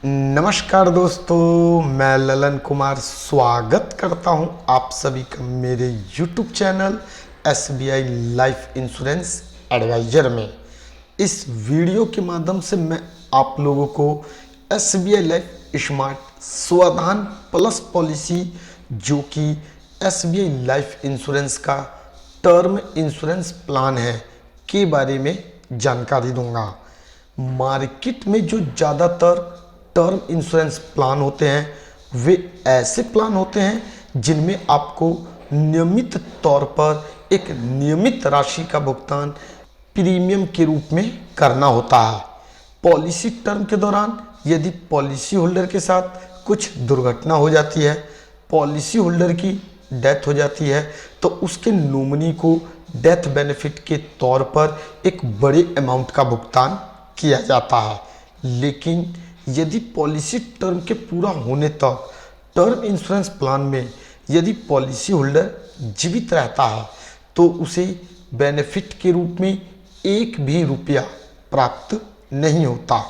नमस्कार दोस्तों, मैं ललन कुमार स्वागत करता हूं आप सभी का मेरे YouTube channel SBI life insurance advisor में। इस वीडियो के माध्यम से मैं आप लोगों को SBI life smart Swadhan plus policy जो कि SBI लाइफ इंश्योरेंस का टर्म इंश्योरेंस प्लान है के बारे में जानकारी दूंगा। मार्केट में जो ज़्यादातर टर्म इंश्योरेंस प्लान होते हैं वे ऐसे प्लान होते हैं जिनमें आपको नियमित तौर पर एक नियमित राशि का भुगतान प्रीमियम के रूप में करना होता है। पॉलिसी टर्म के दौरान यदि पॉलिसी होल्डर के साथ कुछ दुर्घटना हो जाती है, पॉलिसी होल्डर की डेथ हो जाती है, तो उसके नॉमिनी को डेथ बेनिफिट के तौर पर एक बड़े अमाउंट का भुगतान किया जाता है। लेकिन यदि पॉलिसी टर्म के पूरा होने तक टर्म इंश्योरेंस प्लान में यदि पॉलिसी होल्डर जीवित रहता है तो उसे बेनिफिट के रूप में एक भी रुपया प्राप्त नहीं होता।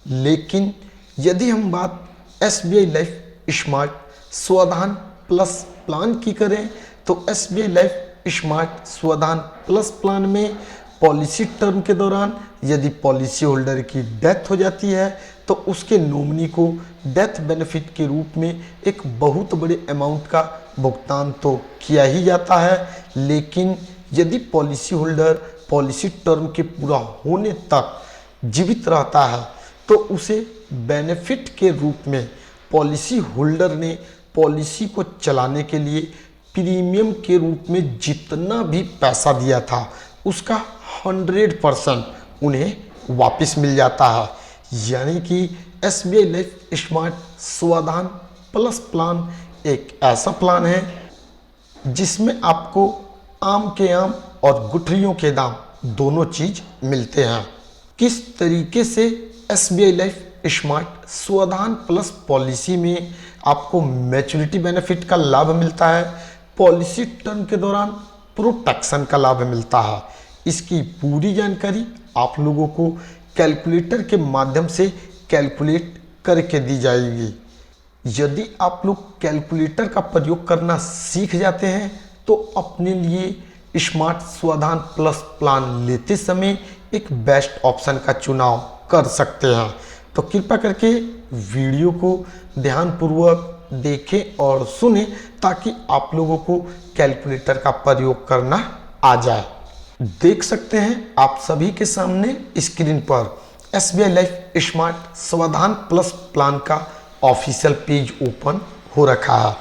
लेकिन यदि हम बात SBI life smart Swadhan plus plan की करें तो SBI life smart Swadhan plus plan में पॉलिसी टर्म के दौरान यदि पॉलिसी होल्डर की डेथ हो जाती है तो उसके नॉमिनी को डेथ बेनिफिट के रूप में एक बहुत बड़े अमाउंट का भुगतान तो किया ही जाता है। लेकिन यदि पॉलिसी होल्डर पॉलिसी टर्म के पूरा होने तक जीवित रहता है तो उसे बेनिफिट के रूप में पॉलिसी होल्डर ने पॉलिसी को चलाने के लिए प्रीमियम के रूप में जितना भी पैसा दिया था उसका 100% उन्हें वापस मिल जाता है। यानी कि SBI life smart Swadhan plus plan एक ऐसा प्लान है जिसमें आपको आम के आम और गुठलियों के दाम दोनों चीज मिलते हैं। किस तरीके से SBI life smart Swadhan plus policy में आपको मैच्योरिटी बेनिफिट का लाभ मिलता है, पॉलिसी टर्म के दौरान प्रोटेक्शन का लाभ मिलता है, इसकी पूरी जानकारी आप लोगों को कैलकुलेटर के माध्यम से कैलकुलेट करके दी जाएगी। यदि आप लोग कैलकुलेटर का प्रयोग करना सीख जाते हैं तो अपने लिए स्मार्ट स्वाधान प्लस प्लान लेते समय एक बेस्ट ऑप्शन का चुनाव कर सकते हैं। तो कृपया करके वीडियो को ध्यानपूर्वक देखें और सुनें ताकि आप लोगों को कैलकुलेटर का प्रयोग करना आ जाए। देख सकते हैं आप सभी के सामने स्क्रीन पर SBI life smart Swadhan plus plan का ऑफिशियल पेज ओपन हो रखा है।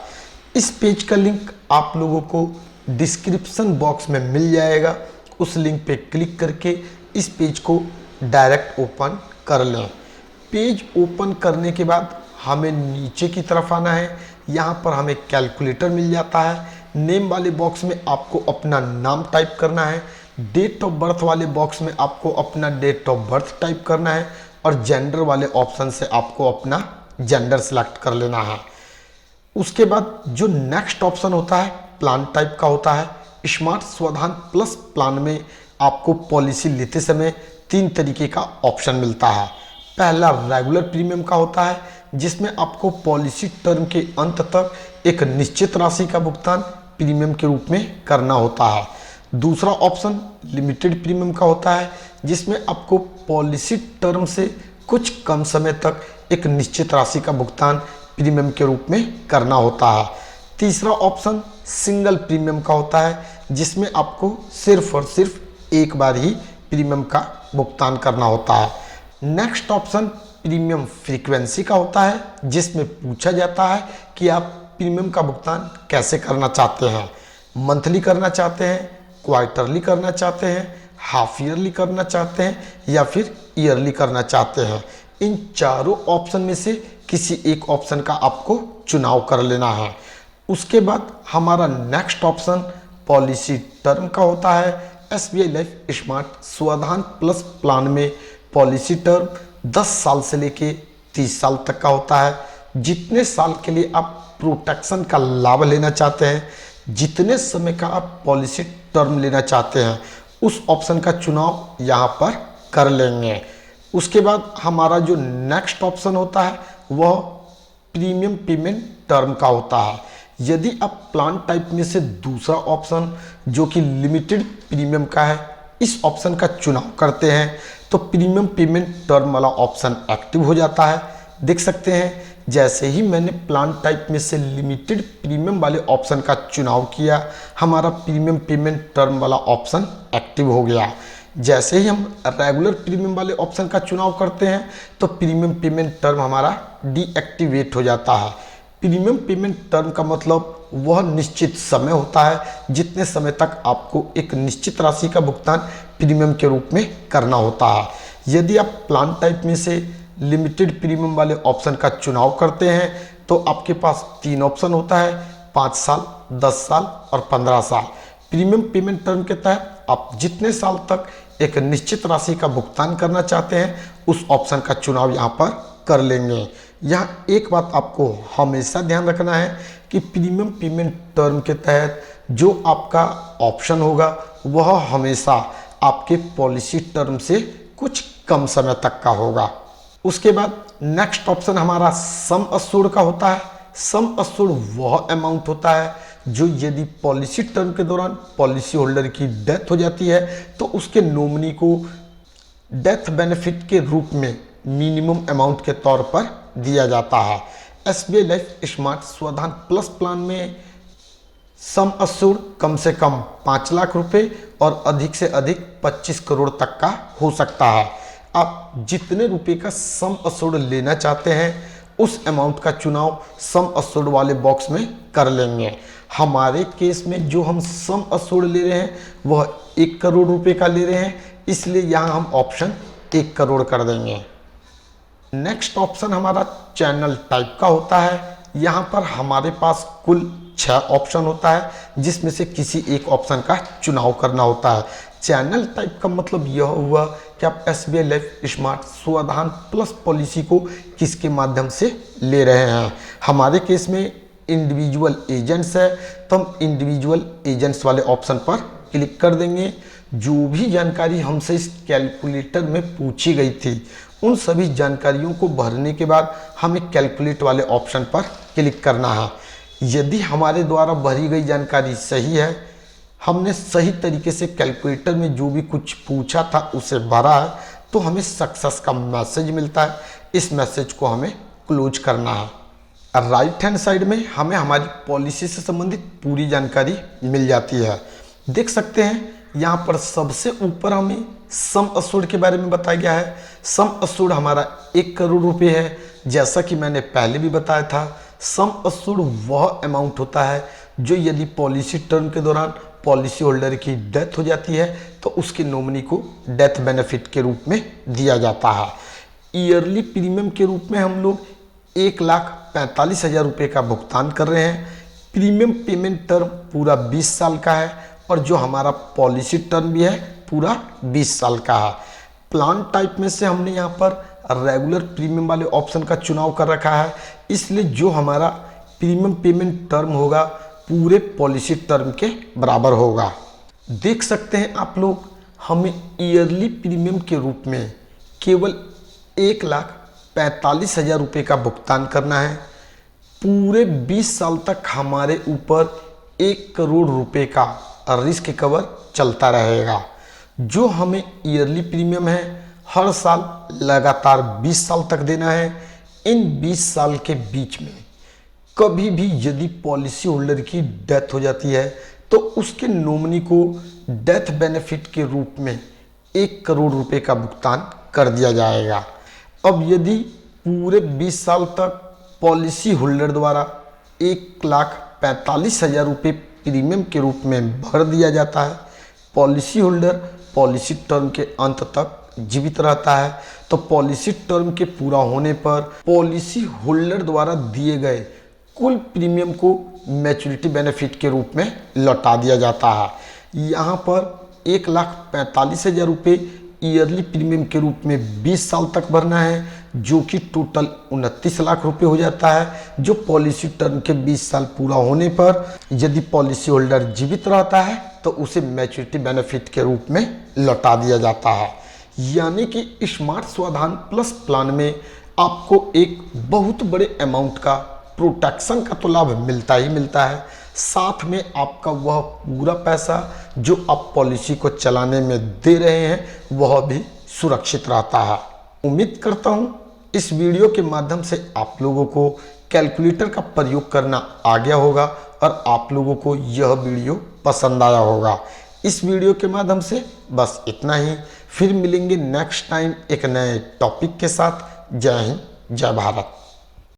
इस पेज का लिंक आप लोगों को डिस्क्रिप्शन बॉक्स में मिल जाएगा। उस लिंक पे क्लिक करके इस पेज को डायरेक्ट ओपन कर लें। पेज ओपन करने के बाद हमें नीचे की तरफ आना है। यहाँ पर हमें कैलकुलेटर मिल जाता है। नेम वाले बॉक्स में आपको अपना नाम टाइप करना है, डेट ऑफ बर्थ वाले बॉक्स में आपको अपना डेट ऑफ बर्थ टाइप करना है और जेंडर वाले ऑप्शन से आपको अपना जेंडर सेलेक्ट कर लेना है। उसके बाद जो नेक्स्ट ऑप्शन होता है प्लान टाइप का होता है। स्मार्ट स्वाधान प्लस प्लान में आपको पॉलिसी लेते समय 3 तरीके का ऑप्शन मिलता है। पहला रेगुलर प्रीमियम का होता है जिसमें आपको पॉलिसी टर्म के अंत तक एक निश्चित राशि का भुगतान प्रीमियम के रूप में करना होता है। दूसरा ऑप्शन लिमिटेड प्रीमियम का होता है जिसमें आपको पॉलिसी टर्म से कुछ कम समय तक एक निश्चित राशि का भुगतान प्रीमियम के रूप में करना होता है। तीसरा ऑप्शन सिंगल प्रीमियम का होता है जिसमें आपको सिर्फ और सिर्फ एक बार ही प्रीमियम का भुगतान करना होता है। नेक्स्ट ऑप्शन प्रीमियम फ्रीक्वेंसी का होता है जिसमें पूछा जाता है कि आप प्रीमियम का भुगतान कैसे करना चाहते हैं, मंथली करना चाहते हैं, क्वार्टरली करना चाहते हैं, हाफ ईयरली करना चाहते हैं या फिर ईयरली करना चाहते हैं। इन चारों ऑप्शन में से किसी एक ऑप्शन का आपको चुनाव कर लेना है। उसके बाद हमारा नेक्स्ट ऑप्शन पॉलिसी टर्म का होता है। SBI life smart Swadhan plus plan में पॉलिसी टर्म 10 साल से लेके 30 साल तक का होता है। जितने साल के लिए आप प्रोटेक्शन का लाभ लेना चाहते हैं, जितने समय का आप पॉलिसी टर्म लेना चाहते हैं, उस ऑप्शन का चुनाव यहाँ पर कर लेंगे। उसके बाद हमारा जो नेक्स्ट ऑप्शन होता है वह प्रीमियम पेमेंट टर्म का होता है। यदि आप प्लान टाइप में से दूसरा ऑप्शन जो कि लिमिटेड प्रीमियम का है, इस ऑप्शन का चुनाव करते हैं तो प्रीमियम पेमेंट टर्म वाला ऑप्शन एक्टिव हो जाता है। देख सकते हैं जैसे ही मैंने प्लान टाइप में से लिमिटेड प्रीमियम वाले ऑप्शन का चुनाव किया, हमारा प्रीमियम पेमेंट टर्म वाला ऑप्शन एक्टिव हो गया। जैसे ही हम रेगुलर प्रीमियम वाले ऑप्शन का चुनाव करते हैं तो प्रीमियम पेमेंट टर्म हमारा डीएक्टिवेट हो जाता है। प्रीमियम पेमेंट टर्म का मतलब वह निश्चित समय होता है जितने समय तक आपको एक निश्चित राशि का भुगतान प्रीमियम के रूप में करना होता है। यदि आप प्लान टाइप में से लिमिटेड प्रीमियम वाले ऑप्शन का चुनाव करते हैं तो आपके पास 3 ऑप्शन होता है, 5 साल, 10 साल और 15 साल। प्रीमियम पेमेंट टर्म के तहत आप जितने साल तक एक निश्चित राशि का भुगतान करना चाहते हैं उस ऑप्शन का चुनाव यहाँ पर कर लेंगे। यहाँ एक बात आपको हमेशा ध्यान रखना है कि प्रीमियम पेमेंट टर्म के तहत जो आपका ऑप्शन होगा वह हमेशा आपके पॉलिसी टर्म से कुछ कम समय तक का होगा। उसके बाद नेक्स्ट ऑप्शन हमारा सम अश्योर्ड का होता है। सम अश्योर्ड वह अमाउंट होता है जो यदि पॉलिसी टर्म के दौरान पॉलिसी होल्डर की डेथ हो जाती है तो उसके नॉमिनी को डेथ बेनिफिट के रूप में मिनिमम अमाउंट के तौर पर दिया जाता है। SBI life smart Swadhan plus plan में सम अश्योर्ड कम से कम 5 लाख रुपए और अधिक से अधिक 25 करोड़ तक का हो सकता है। आप जितने रुपए का सम अश्योर्ड लेना चाहते हैं उस अमाउंट का चुनाव सम अश्योर्ड वाले बॉक्स में कर लेंगे। हमारे केस में जो हम सम अश्योर्ड ले रहे हैं वह 1 करोड़ रुपए का ले रहे हैं, इसलिए यहाँ हम ऑप्शन 1 करोड़ कर देंगे। नेक्स्ट ऑप्शन हमारा चैनल टाइप का होता है। यहाँ पर हमारे पास कुल 6 ऑप्शन होता है जिसमें से किसी एक ऑप्शन का चुनाव करना होता है। चैनल टाइप का मतलब यह हुआ कि आप SBI life smart Swadhan plus policy को किसके माध्यम से ले रहे हैं। हमारे केस में इंडिविजुअल एजेंट्स है तो हम इंडिविजुअल एजेंट्स वाले ऑप्शन पर क्लिक कर देंगे। जो भी जानकारी हमसे इस कैलकुलेटर में पूछी गई थी उन सभी जानकारियों को भरने के बाद हमें कैलकुलेट वाले ऑप्शन पर क्लिक करना है। यदि हमारे द्वारा भरी गई जानकारी सही है, हमने सही तरीके से कैलकुलेटर में जो भी कुछ पूछा था उसे भरा है, तो हमें सक्सेस का मैसेज मिलता है। इस मैसेज को हमें क्लोज करना है। राइट हैंड साइड में हमें हमारी पॉलिसी से संबंधित पूरी जानकारी मिल जाती है। देख सकते हैं यहाँ पर सबसे ऊपर हमें सम अश्योर्ड के बारे में बताया गया है। सम अश्योर्ड हमारा 1 करोड़ रुपए है। जैसा कि मैंने पहले भी बताया था, सम अश्योर्ड वह अमाउंट होता है जो यदि पॉलिसी टर्म के दौरान पॉलिसी होल्डर की डेथ हो जाती है तो उसके नॉमिनी को डेथ बेनिफिट के रूप में दिया जाता है। ईयरली प्रीमियम के रूप में हम लोग 1,45,000 रुपये का भुगतान कर रहे हैं। प्रीमियम पेमेंट टर्म पूरा 20 साल का है और जो हमारा पॉलिसी टर्म भी है पूरा 20 साल का है। प्लान टाइप में से हमने यहाँ पर रेगुलर प्रीमियम वाले ऑप्शन का चुनाव कर रखा है, इसलिए जो हमारा प्रीमियम पेमेंट टर्म होगा पूरे पॉलिसी टर्म के बराबर होगा। देख सकते हैं आप लोग, हमें ईयरली प्रीमियम के रूप में केवल 1,45,000 रुपये का भुगतान करना है। पूरे 20 साल तक हमारे ऊपर 1 करोड़ रुपए का रिस्क कवर चलता रहेगा। जो हमें ईयरली प्रीमियम है हर साल लगातार 20 साल तक देना है। इन 20 साल के बीच में कभी भी यदि पॉलिसी होल्डर की डेथ हो जाती है तो उसके नॉमिनी को डेथ बेनिफिट के रूप में 1 करोड़ रुपए का भुगतान कर दिया जाएगा। अब यदि पूरे 20 साल तक पॉलिसी होल्डर द्वारा 1,45,000 रुपये प्रीमियम के रूप में भर दिया जाता है, पॉलिसी होल्डर पॉलिसी टर्म के अंत तक जीवित रहता है, तो पॉलिसी टर्म के पूरा होने पर पॉलिसी होल्डर द्वारा दिए गए कुल प्रीमियम को मैच्योरिटी बेनिफिट के रूप में लौटा दिया जाता है। यहाँ पर 1,45,000 रुपये ईयरली प्रीमियम के रूप में 20 साल तक भरना है, जो कि टोटल 29 लाख रुपए हो जाता है, जो पॉलिसी टर्म के 20 साल पूरा होने पर यदि पॉलिसी होल्डर जीवित रहता है तो उसे मैच्योरिटी बेनिफिट के रूप में लौटा दिया जाता है। यानी कि स्मार्ट स्वाधान प्लस प्लान में आपको एक बहुत बड़े अमाउंट का प्रोटेक्शन का तो लाभ मिलता ही मिलता है, साथ में आपका वह पूरा पैसा जो आप पॉलिसी को चलाने में दे रहे हैं वह भी सुरक्षित रहता है। उम्मीद करता हूं इस वीडियो के माध्यम से आप लोगों को कैलकुलेटर का प्रयोग करना आ गया होगा और आप लोगों को यह वीडियो पसंद आया होगा। इस वीडियो के माध्यम से बस इतना ही, फिर मिलेंगे नेक्स्ट टाइम एक नए टॉपिक के साथ। जय हिंद, जय भारत।